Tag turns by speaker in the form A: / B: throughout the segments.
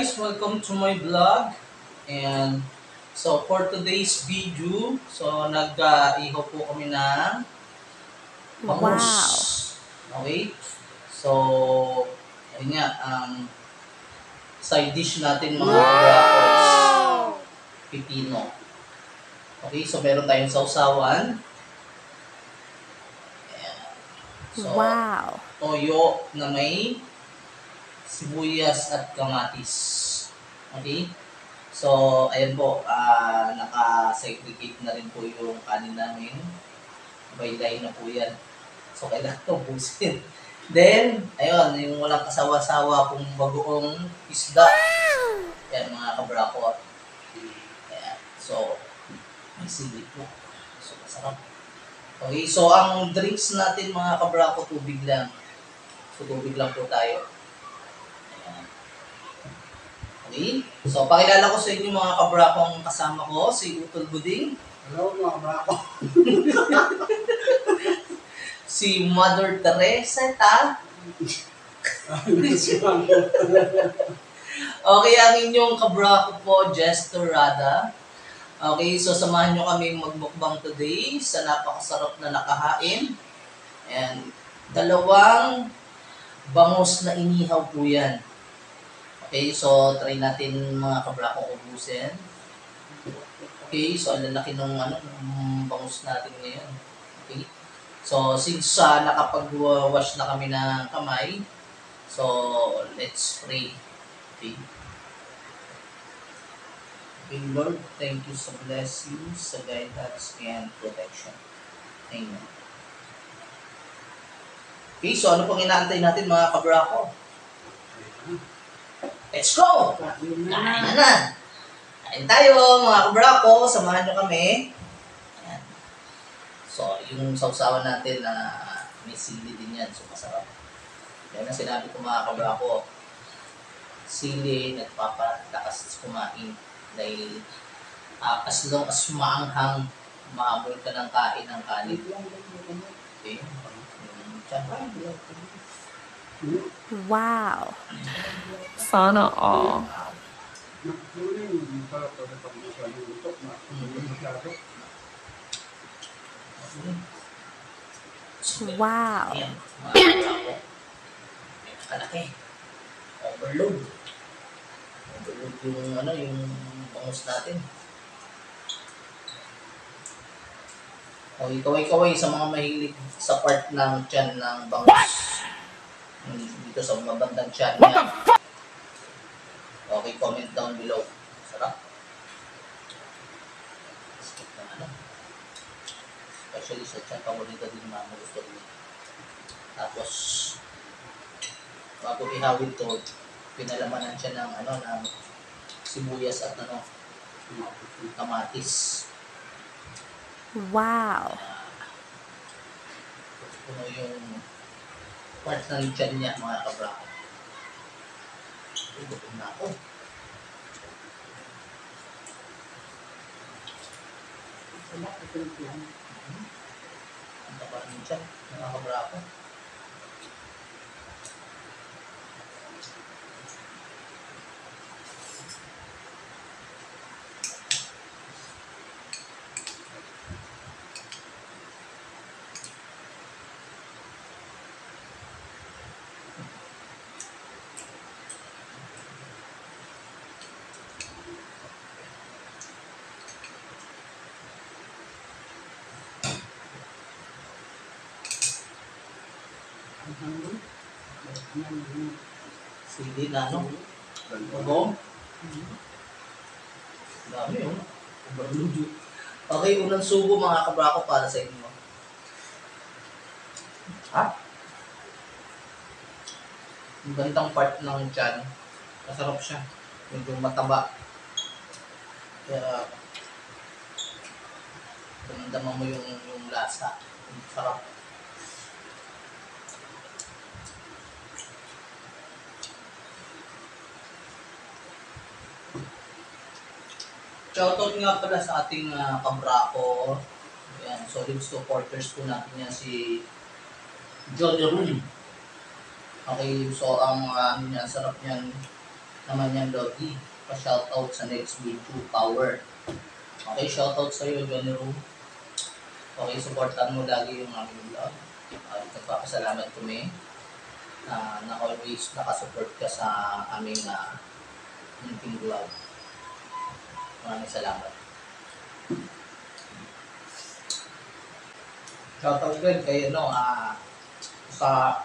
A: guys, welcome to my vlog. And so for today's video, so nag-ihaw po kami ng bangus.
B: Wow.
A: Okay? So, ayun nga, side dish natin mga kabrakos, pipino. Okay, so meron tayong sausawan. Ayan. So,
B: Wow.
A: toyo na may sibuyas at kamatis. Okay? So, ayan po, naka-segregate na rin po yung kanin namin. Bayday na po yan. So, kailangan ito busin. Then, ayun, yung walang kasawa-sawa pong bagoong isda. Ayan, mga kabrako. Ayan. So, may sili po. So, masarap. Okay, so ang drinks natin mga kabrako, tubig lang. So, tubig lang po tayo. Ayan. Okay, so pakilala ko sa inyo mga kabrakong kasama ko, si Utol Buding.
C: Hello mga kabrako.
A: Si Mother Teresa, ta. Okay, ang inyong kabrako po, Jester Rada. Okay, so samahan nyo kami magmukbang today sa napakasarap na nakahain. And dalawang bangus na inihaw po yan. Okay, so try natin mga kabrako ubusin. Okay, so ang lalaki ng bangus natin ngayon. Okay. So since nakapag-wash na kami ng kamay, so let's pray. Okay. Okay, Lord, thank you sa blessings, sa guidance and protection. Amen. Okay, so ano pong inaantay natin mga kabrako? Let's go! Kain na! Kain tayo mga kabrako, samahan nyo kami. Ayan. So, yung sausawan natin na may sili din yan, so masarap. Yan ang sinabi ko mga kabrako. Sili, nagpapalakas kumain. Dahil as long as maanghang, maamoy ka ng kain ng kanin. Okay?
B: Wow. Sana all. Wow.
A: Ayan, mga kabrako. Kalaki. Overload. Overload yung bangus natin. Okay, kaway-kaway sa mga mahilig sa part ng tiyan ng bangus. Dito sa mabandang tiyan niya. Okay, comment down below. Sarap. Skip na Especially sa tiyan, paborito din mga gusto din. Tapos, bago ihawid to, pinalamanan siya ng ng sibuyas at kamatis.
B: Wow.
A: Puno yung part ng tiyan niya mga kabrako. Ito na ako. Ang tapa ng tiyan mga kabrako. Sili na Bagong. Dami Overload. Okay, unang subo mga kabrako para sa inyo. Yung gandang part ng tiyan, masarap siya. Medyo mataba. Kaya, damdaman mo yung lasa. Sarap. Shoutout nga pala sa ating kabrako. Ayan, solid supporters po natin yan si Johnny Room. Okay, so ang sarap niyan. naman yan, Doggy. Pa-shoutout sa next video, Power. Okay, shoutout sa'yo, Johnny Room. Okay, supportan mo lagi yung aming vlog. Nagpapasalamat kami na always nakasupport ka sa aming munting vlog. Maraming salamat. Shoutout din kay sa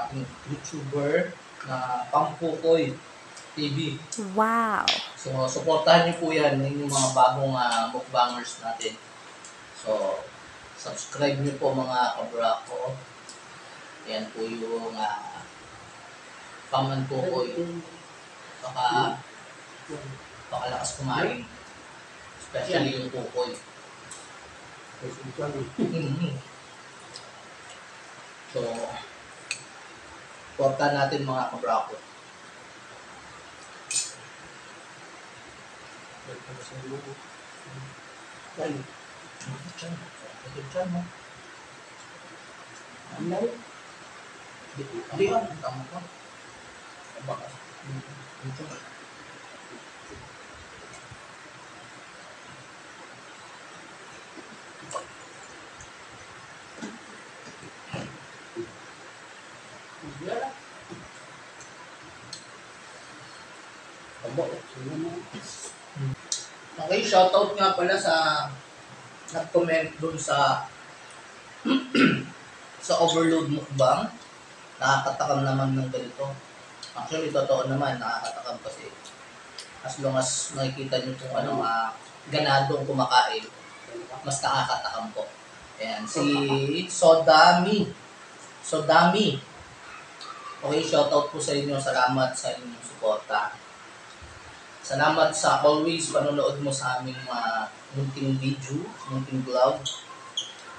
A: ating YouTuber na Pampukoy TV.
B: Wow.
A: So, supportahan niyo po yan, yung mga bagong mukbangers natin. So, subscribe niyo po mga kabrako. Yan po yung Pamanpukoy. Pakalakas kumain. Especially yung pukoy. So, supportahan natin mga kabrako. Hindi yan, tama ko. Baka. Dito. Okay, shoutout nga pala sa nag-comment dun sa sa overload mukbang. Nakakatakam naman ng ganito. Actually, totoo naman, nakakatakam kasi as long as nakikita nyo kung ganadong kumakain, mas nakakatakam po. Ayan, si Sodami. Okay, shoutout po sa inyo. Salamat sa inyong suporta. Salamat sa always panonood mo sa aming munting video, munting vlog.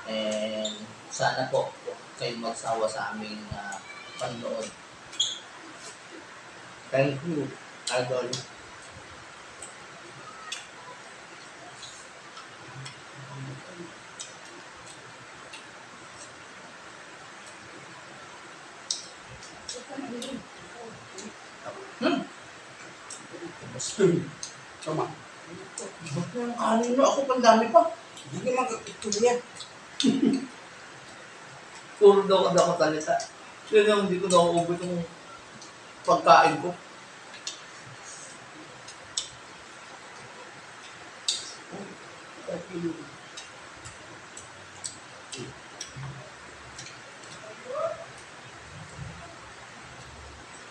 A: And sana po huwag kayong magsawa sa aming panonood. Thank you, Idol.
C: Tama.
A: Yung kanin mo, ako pandami pa.
C: Hindi naman ito yan.
A: Puro daw ako talita. Yun yung hindi ko daw ubod yung pagkain ko.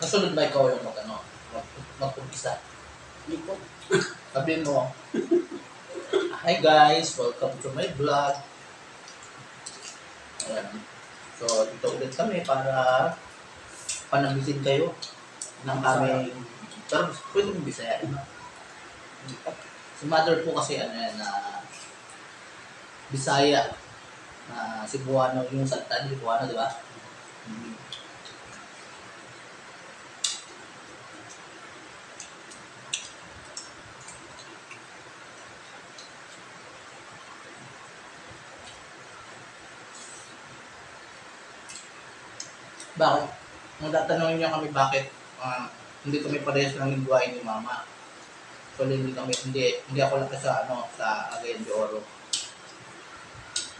A: Kasunod ba ikaw yung mag-umpisa?
C: Hindi ko.
A: Sabihin mo, hi guys, welcome to my vlog. Ayan. So, dito ulit kami para panabisin kayo ng aming, pero pwede mong bisaya. Si mother po kasi Bisaya, Cebuano, yung salita ni Cebuano, di ba? Bakit? Nung tatanungin niya kami bakit hindi kami parehas ng lingwahe ni Mama. So hindi ako laki sa Cagayan de Oro.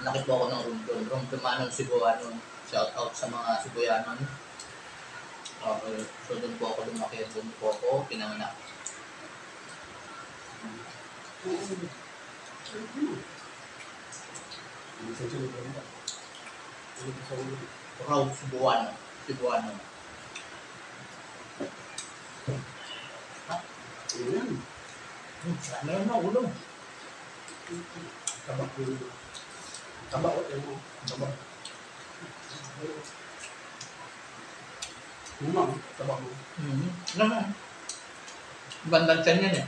A: Laki po ako ng Rumpumanong Cebuano. Shout out sa mga Cebuanon. Okay. So doon po ako lumaki, doon po ako pinanganak. Proud Cebuano.
C: Ayan.
A: Ano yun na ulo?
C: Tabak ko. Tabak ko. Tabak. Mama, tabak mo.
A: Naman. Bandang tiyan yan eh.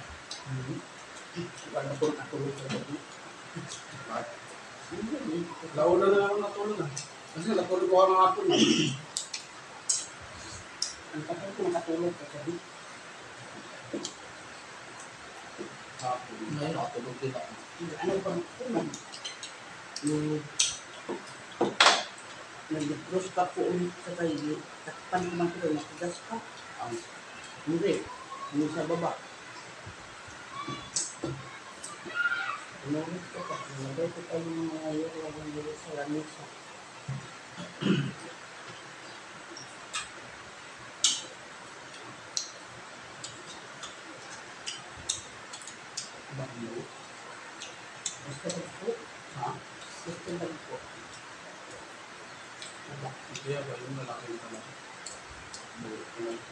C: Wala po natulog sa tabak mo. Launa na ako natulog na. Kasi natulog ko ng hapon na. Ang tagal ko nakatulog sa sabi.
A: Ngayon nakatulog din ako.
C: Ano ba ito man? Yung nag-cross ka po ulit sa kayo. Takpan naman ko, matigas ka.
D: Hindi. Hindi sa baba. Inulit ko pa. Nalagay ko tayo ng mga yung dito sa lamisa.
C: Baklo.
D: Basta po.
C: Ha?
D: Basta lang po. Wala.
C: Hindi ba yung malaki yung talaga? Bulit ko lang.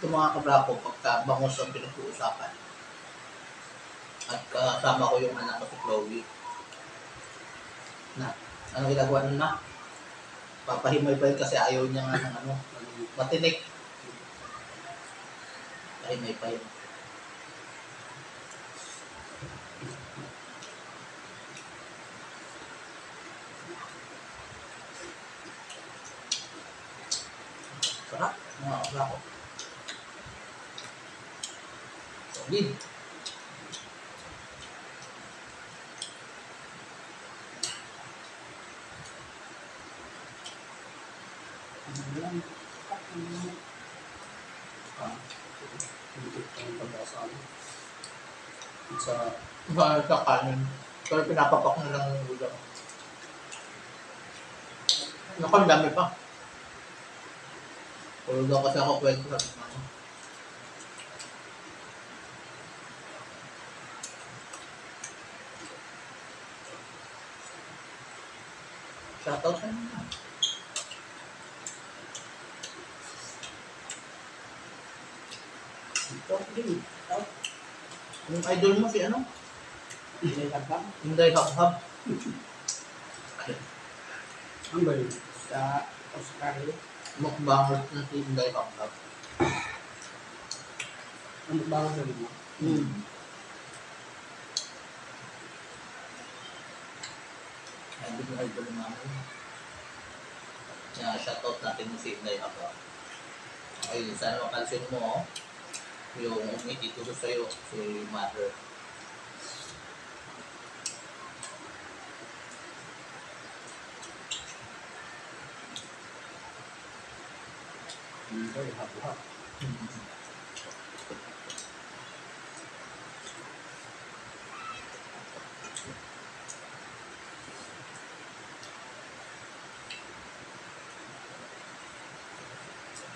A: Ito mga kabrako, pagka bangos ang pinag-uusapan. At kasama ko yung anak ko si Chloe. Na, ano ginagawa nun na? Papahimay pa yun kasi ayaw niya nga ng ano, matinik. Pahimay pa yun. Sarap, mga kabrako. Solid.
D: Ano yan?
C: Hindi ko yung pag-asa.
A: Sa kanin. Pero pinapapak na lang yung ulam. Naku, ang dami pa. Puro daw kasi ako kwento sa ano. Shoutout sa inyo.
D: Ito, din. Ito.
A: Yung idol mo si ano?
D: Hindi labang.
A: Inday Hab-Hab.
C: Ano ba yun?
D: Sa Oscar.
A: Mukbanger na si Inday Hab-Hab.
C: Ano ba ang sabi mo?
A: Hindi ko idol namin. Kaya shoutout natin mo si Inday Hab-Hab. Okay, sana mapansin mo yung umituturo sa'yo, si Mother.
C: Hindi, hap-hap.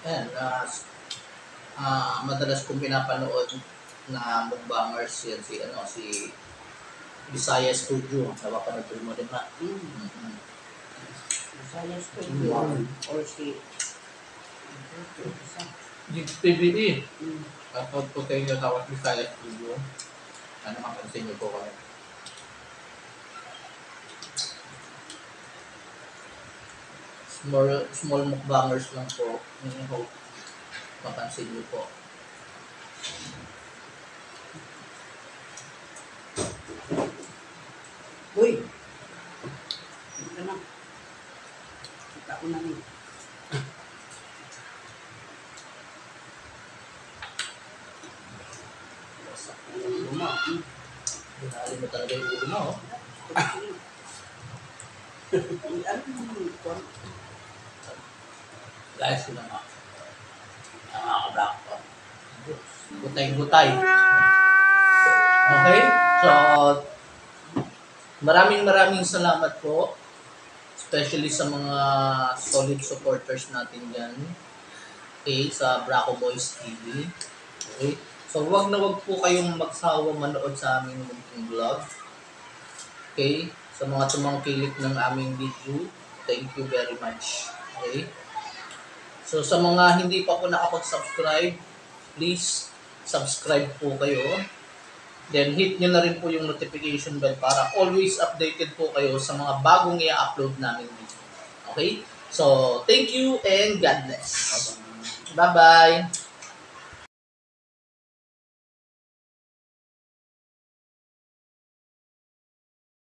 A: Ayan, madalas kong pinapanood na mukbangers yan si Bisaya Studio. Napapanood mo din ba?
D: Saya Studio. Or si...
A: Jigs PBE.
D: Mm.
A: Shoutout po sa inyo tawag Bisaya Studio. Ano mapansin niyo po kami. Small mukbangers lang po. Hope mapansin niyo po.
D: Uy! Ito na. Kita ko na rin.
C: Wasak na yung luma.
A: Binali mo talaga yung ulo mo.
D: Ano yung kon?
A: Guys, sila nga. Nakaka-black po. Gutay-gutay. Okay? So, maraming salamat po. Especially sa mga solid supporters natin dyan. Okay? Sa Braco Boys TV. Okay? So, wag na wag po kayong magsawa manood sa aming munting vlog. Okay? Sa mga tumangkilik ng aming video, thank you very much. Okay? So, sa mga hindi pa po nakapag-subscribe, please subscribe po kayo. Then, hit nyo na rin po yung notification bell para always updated po kayo sa mga bagong i-upload namin video. Okay? So, thank you and God bless. Bye-bye!